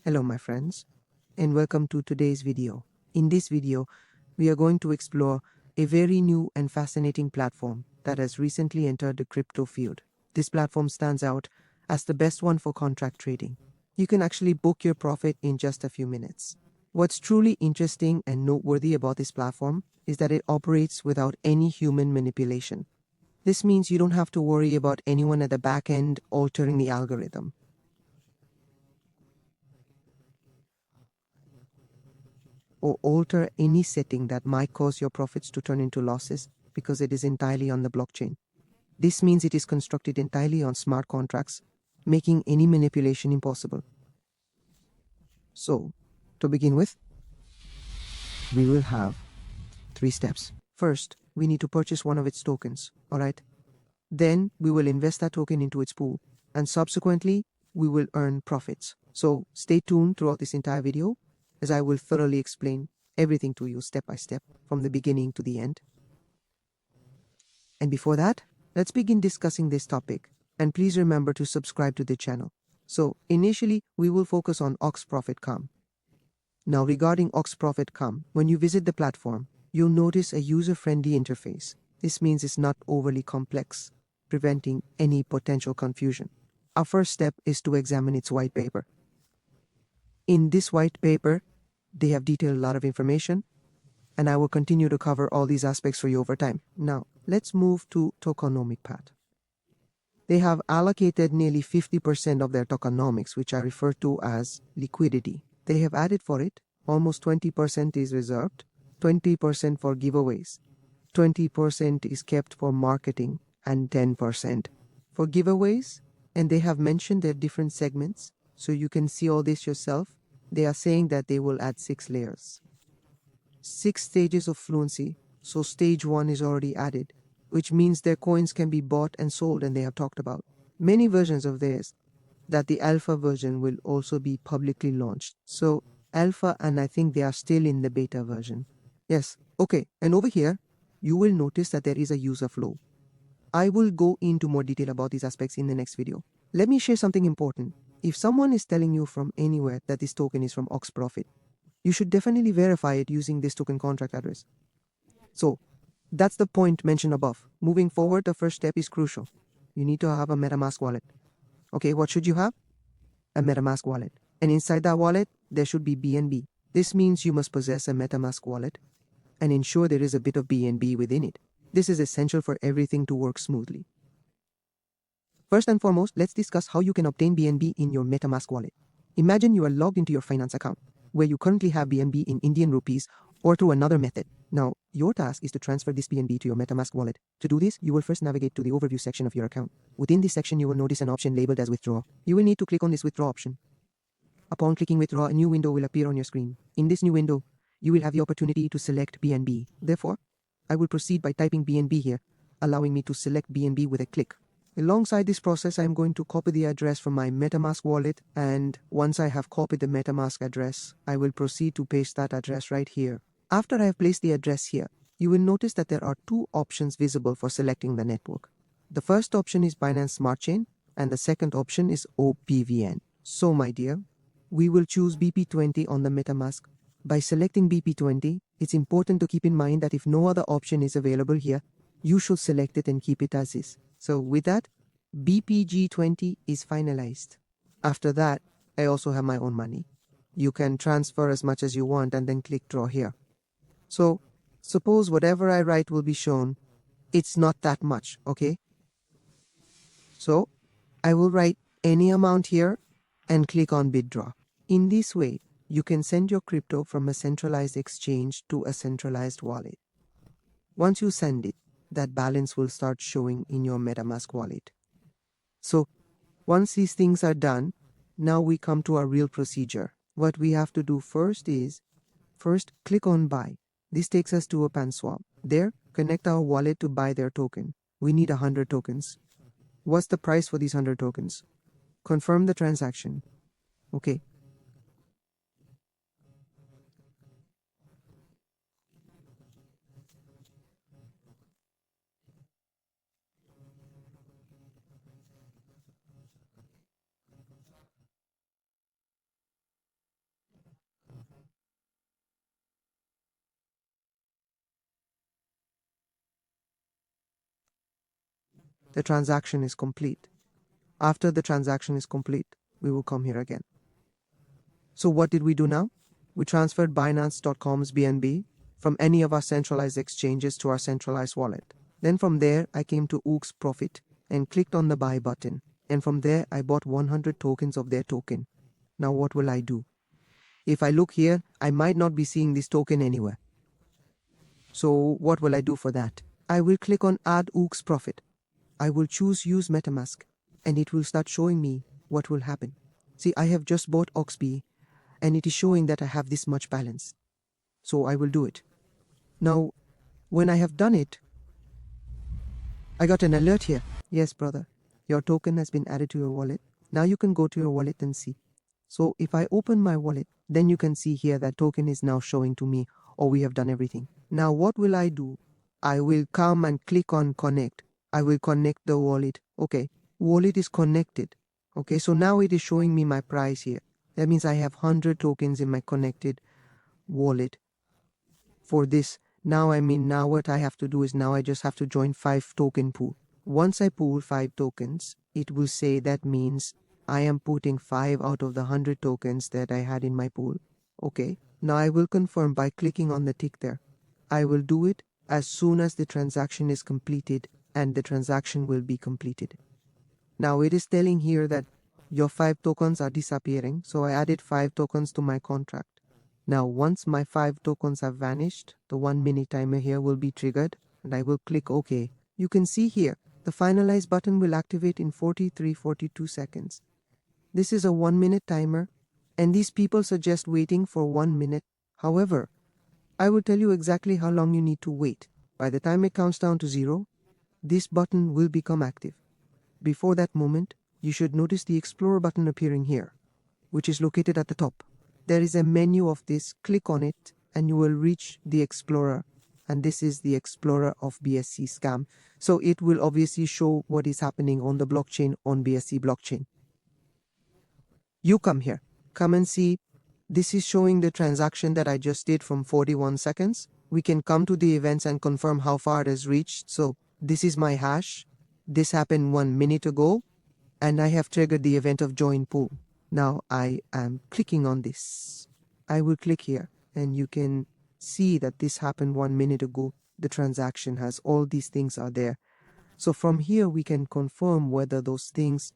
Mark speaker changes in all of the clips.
Speaker 1: Hello my friends, and welcome to today's video. In this video, we are going to explore a very new and fascinating platform that has recently entered the crypto field. This platform stands out as the best one for contract trading. You can actually book your profit in just a few minutes. What's truly interesting and noteworthy about this platform is that it operates without any human manipulation. This means you don't have to worry about anyone at the back end altering the algorithm, or alter any setting that might cause your profits to turn into losses because it is entirely on the blockchain. This means it is constructed entirely on smart contracts, making any manipulation impossible. So, to begin with, we will have 3 steps. First, we need to purchase one of its tokens, alright? Then, we will invest that token into its pool, and subsequently, we will earn profits. So, stay tuned throughout this entire video, as I will thoroughly explain everything to you step by step, from the beginning to the end. And before that, let's begin discussing this topic, and please remember to subscribe to the channel. So, initially, we will focus on Ox.Profit.com. Now, regarding Ox.Profit.com, when you visit the platform, you'll notice a user-friendly interface. This means it's not overly complex, preventing any potential confusion. Our first step is to examine its white paper. In this white paper, they have detailed a lot of information, and I will continue to cover all these aspects for you over time. Now, let's move to tokenomic part. They have allocated nearly 50% of their tokenomics, which I refer to as liquidity. They have added for it almost 20% is reserved, 20% for giveaways, 20% is kept for marketing, and 10% for giveaways. And they have mentioned their different segments, so you can see all this yourself. They are saying that they will add 6 layers. 6 stages of fluency, so stage 1 is already added, which means their coins can be bought and sold, and they have talked about many versions of theirs, that the alpha version will also be publicly launched. So alpha, and I think they are still in the beta version. Yes, okay, and over here, you will notice that there is a user flow. I will go into more detail about these aspects in the next video. Let me share something important. If someone is telling you from anywhere that this token is from Ox.Profit, you should definitely verify it using this token contract address. So, that's the point mentioned above. Moving forward, the first step is crucial. You need to have a MetaMask wallet. Okay, what should you have? A MetaMask wallet. And inside that wallet, there should be BNB. This means you must possess a MetaMask wallet and ensure there is a bit of BNB within it. This is essential for everything to work smoothly. First and foremost, let's discuss how you can obtain BNB in your MetaMask wallet. Imagine you are logged into your finance account, where you currently have BNB in Indian rupees or through another method. Now, your task is to transfer this BNB to your MetaMask wallet. To do this, you will first navigate to the overview section of your account. Within this section, you will notice an option labeled as withdraw. You will need to click on this withdraw option. Upon clicking withdraw, a new window will appear on your screen. In this new window, you will have the opportunity to select BNB. Therefore, I will proceed by typing BNB here, allowing me to select BNB with a click. Alongside this process, I am going to copy the address from my MetaMask wallet, and once I have copied the MetaMask address, I will proceed to paste that address right here. After I have placed the address here, you will notice that there are 2 options visible for selecting the network. The first option is Binance Smart Chain, and the second option is OPVN. So my dear, we will choose BP20 on the MetaMask. By selecting BP20, it's important to keep in mind that if no other option is available here, you should select it and keep it as is. So with that, BPG20 is finalized. After that, I also have my own money. You can transfer as much as you want and then click draw here. So, suppose whatever I write will be shown. It's not that much, okay? So, I will write any amount here and click on withdraw. In this way, you can send your crypto from a centralized exchange to a centralized wallet. Once you send it, that balance will start showing in your MetaMask wallet. So, once these things are done, now we come to our real procedure. What we have to do first is, click on buy. This takes us to a PanSwap. There, connect our wallet to buy their token. We need 100 tokens. What's the price for these 100 tokens? Confirm the transaction. Okay. the transaction is complete. After the transaction is complete, we will come here again. So what did we do now? We transferred Binance.com's BNB from any of our centralized exchanges to our centralized wallet. Then from there, I came to Ooks Profit and clicked on the buy button. And from there, I bought 100 tokens of their token. Now what will I do? If I look here, I might not be seeing this token anywhere. So what will I do for that? I will click on Add Ooks Profit. I will choose Use MetaMask and it will start showing me what will happen. See, I have just bought OXB and it is showing that I have this much balance. So I will do it. Now, when I have done it, I got an alert here. Yes, brother, your token has been added to your wallet. Now you can go to your wallet and see. So if I open my wallet, then you can see here that token is now showing to me, or we have done everything. Now what will I do? I will come and click on connect. I will connect the wallet. Okay, wallet is connected. Okay, so now it is showing me my price here. That means I have 100 tokens in my connected wallet for this. Now what I have to do is now I just have to join 5 token pool. Once I pool 5 tokens, it will say that means I am putting 5 out of the 100 tokens that I had in my pool. Okay, now I will confirm by clicking on the tick there. I will do it as soon as the transaction is completed, and the transaction will be completed. Now it is telling here that your 5 tokens are disappearing, so I added 5 tokens to my contract. Now once my 5 tokens have vanished, the 1 minute timer here will be triggered and I will click OK. You can see here, the finalize button will activate in 42 seconds. This is a 1 minute timer and these people suggest waiting for 1 minute. However, I will tell you exactly how long you need to wait. By the time it counts down to 0, this button will become active. Before that moment, you should notice the Explorer button appearing here, which is located at the top. There is a menu of this. Click on it and you will reach the Explorer, and this is the Explorer of BSC scam. So it will obviously show what is happening on the blockchain, on BSC blockchain. You come here, come and see. This is showing the transaction that I just did from 41 seconds. We can come to the events and confirm how far it has reached. So this is my hash. This happened 1 minute ago and I have triggered the event of join pool. Now I am clicking on this. I will click here and you can see that this happened 1 minute ago. The transaction has all these things are there. So from here we can confirm whether those things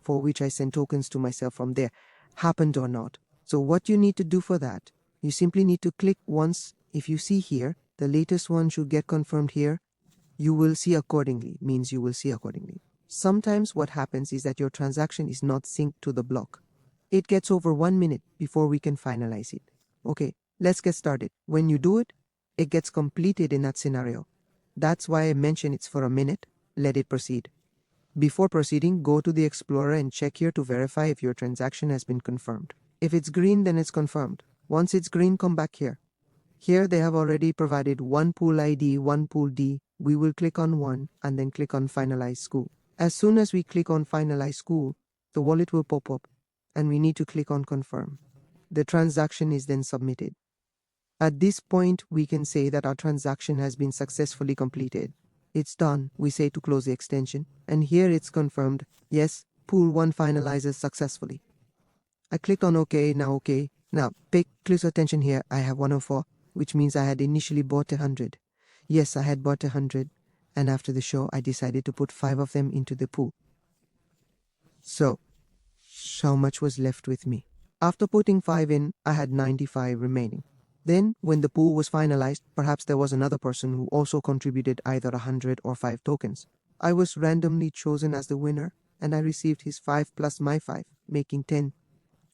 Speaker 1: for which I sent tokens to myself from there happened or not. So what you need to do for that, you simply need to click once. If you see here, the latest one should get confirmed here. You will see accordingly, means you will see accordingly. Sometimes what happens is that your transaction is not synced to the block. It gets over 1 minute before we can finalize it. Okay, let's get started. When you do it, it gets completed in that scenario. That's why I mentioned it's for a minute. Let it proceed. Before proceeding, go to the Explorer and check here to verify if your transaction has been confirmed. If it's green, then it's confirmed. Once it's green, come back here. Here they have already provided one pool ID, one pool D. We will click on one and then click on Finalize School. As soon as we click on Finalize School, the wallet will pop up and we need to click on Confirm. The transaction is then submitted. At this point, we can say that our transaction has been successfully completed. It's done. We say to close the extension, and here it's confirmed. Yes, pool 1 finalizes successfully. I clicked on OK. Now OK. Now pay close attention here. I have 104, which means I had initially bought 100. Yes, I had bought 100, and after the show I decided to put 5 of them into the pool. So how much was left with me? After putting 5 in, I had 95 remaining. Then, when the pool was finalized, perhaps there was another person who also contributed either 100 or 5 tokens. I was randomly chosen as the winner, and I received his 5 plus my 5, making 10.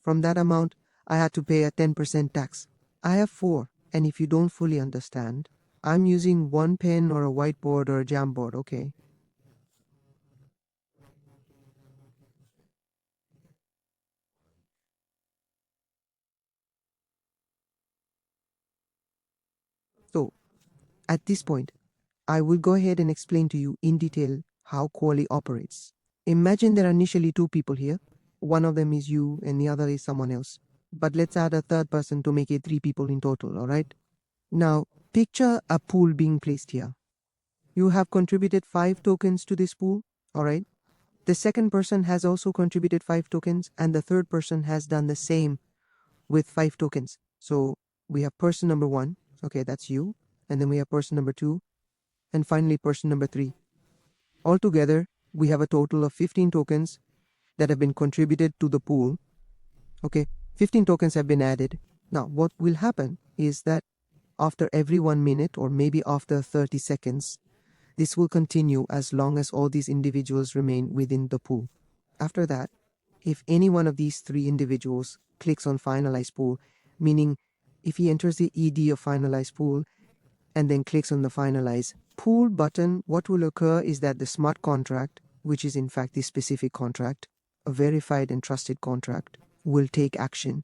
Speaker 1: From that amount, I had to pay a 10% tax. I have 4, and if you don't fully understand, I'm using one pen or a whiteboard or a Jamboard, okay? So, at this point, I will go ahead and explain to you in detail how Quali operates. Imagine there are initially 2 people here. One of them is you and the other is someone else. But let's add a third person to make it 3 people in total, alright? Now, picture a pool being placed here. You have contributed 5 tokens to this pool Alright? The second person has also contributed 5 tokens, and the third person has done the same with 5 tokens. So we have person number 1, okay, that's you, and then we have person number 2, and finally person number 3. Altogether, we have a total of 15 tokens that have been contributed to the pool. Okay, 15 tokens have been added. Now, what will happen is that after every 1 minute or maybe after 30 seconds, this will continue as long as all these individuals remain within the pool. After that, if any one of these 3 individuals clicks on finalize pool, meaning if he enters the ED of finalize pool and then clicks on the finalize pool button, what will occur is that the smart contract, which is in fact the specific contract, a verified and trusted contract, will take action.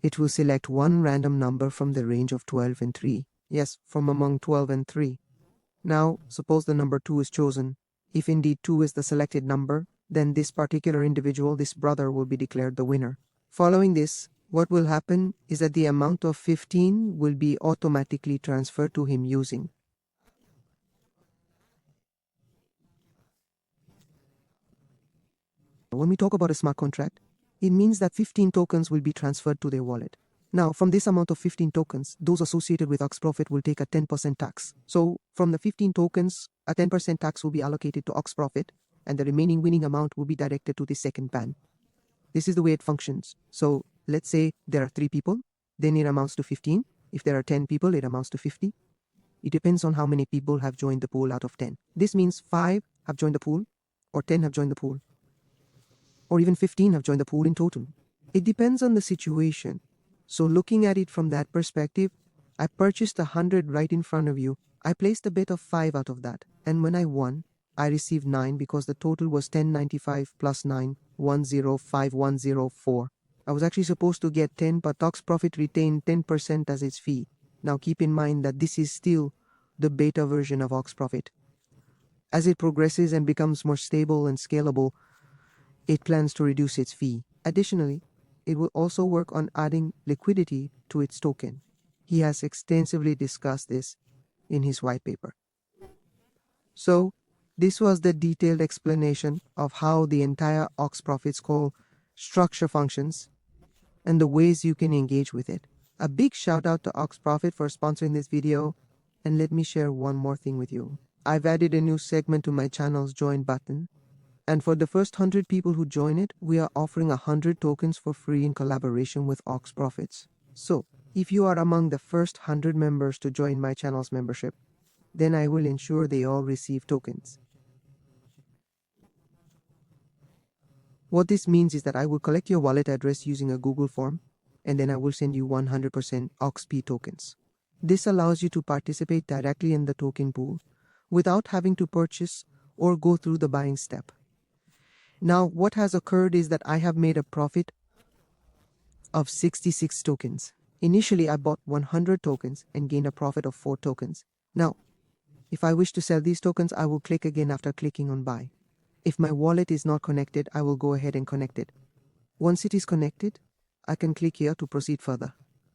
Speaker 1: It will select one random number from the range of 12 and 3. Yes, from among 12 and 3. Now, suppose the number 2 is chosen. If indeed 2 is the selected number, then this particular individual, this brother, will be declared the winner. Following this, what will happen is that the amount of 15 will be automatically transferred to him using. When we talk about a smart contract, it means that 15 tokens will be transferred to their wallet. Now, from this amount of 15 tokens, those associated with Ox Profit will take a 10% tax. So, from the 15 tokens, a 10% tax will be allocated to Ox Profit, and the remaining winning amount will be directed to the second ban. This is the way it functions. So, let's say there are 3 people, then it amounts to 15. If there are 10 people, it amounts to 50. It depends on how many people have joined the pool out of 10. This means 5 have joined the pool, or 10 have joined the pool, or even 15 have joined the pool in total. It depends on the situation. So looking at it from that perspective, I purchased 100 right in front of you. I placed a bet of 5 out of that. And when I won, I received 9 because the total was 1095 plus 9, 105104. I was actually supposed to get 10, but Ox Profit retained 10% as its fee. Now keep in mind that this is still the beta version of Ox Profit. As it progresses and becomes more stable and scalable, it plans to reduce its fee. Additionally, it will also work on adding liquidity to its token. He has extensively discussed this in his white paper. So, this was the detailed explanation of how the entire Ox Profit Call structure functions and the ways you can engage with it. A big shout out to Ox Profit for sponsoring this video, and let me share one more thing with you. I've added a new segment to my channel's join button, and for the first 100 people who join it, we are offering 100 tokens for free in collaboration with Ox Profits. So, if you are among the first 100 members to join my channel's membership, then I will ensure they all receive tokens. What this means is that I will collect your wallet address using a Google form, and then I will send you 100% OXP tokens. This allows you to participate directly in the token pool without having to purchase or go through the buying step. Now, what has occurred is that I have made a profit of 66 tokens. Initially, I bought 100 tokens and gained a profit of 4 tokens. Now, if I wish to sell these tokens, I will click again after clicking on buy. If my wallet is not connected, I will go ahead and connect it. Once it is connected, I can click here to proceed further.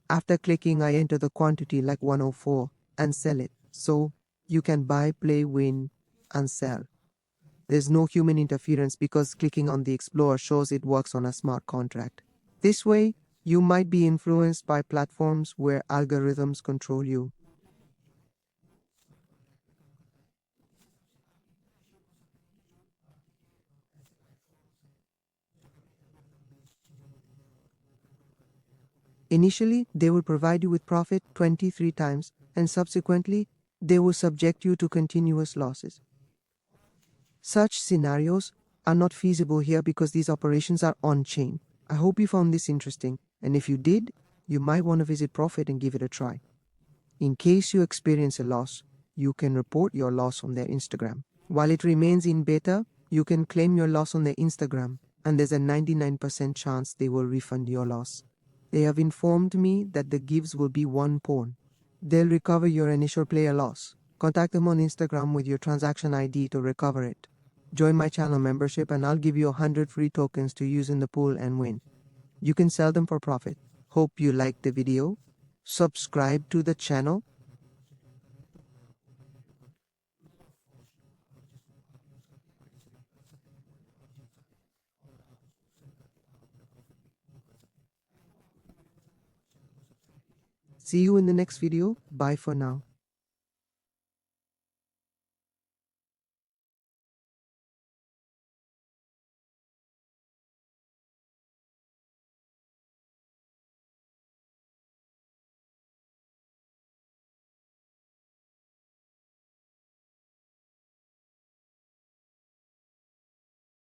Speaker 1: After clicking, I enter the quantity like 104 and sell it. So, you can buy, play, win, and sell. There's no human interference because clicking on the Explorer shows it works on a smart contract. This way, you might be influenced by platforms where algorithms control you. Initially, they will provide you with profit 23 times, and subsequently, they will subject you to continuous losses. Such scenarios are not feasible here because these operations are on-chain. I hope you found this interesting, and if you did, you might want to visit Profit and give it a try. In case you experience a loss, you can report your loss on their Instagram. While it remains in beta, you can claim your loss on their Instagram, and there's a 99% chance they will refund your loss. They have informed me that the gives will be 1 pawn. They'll recover your initial player loss. Contact them on Instagram with your transaction ID to recover it. Join my channel membership and I'll give you 100 free tokens to use in the pool and win. You can sell them for profit. Hope you liked the video. Subscribe to the channel. See you in the next video. Bye for now.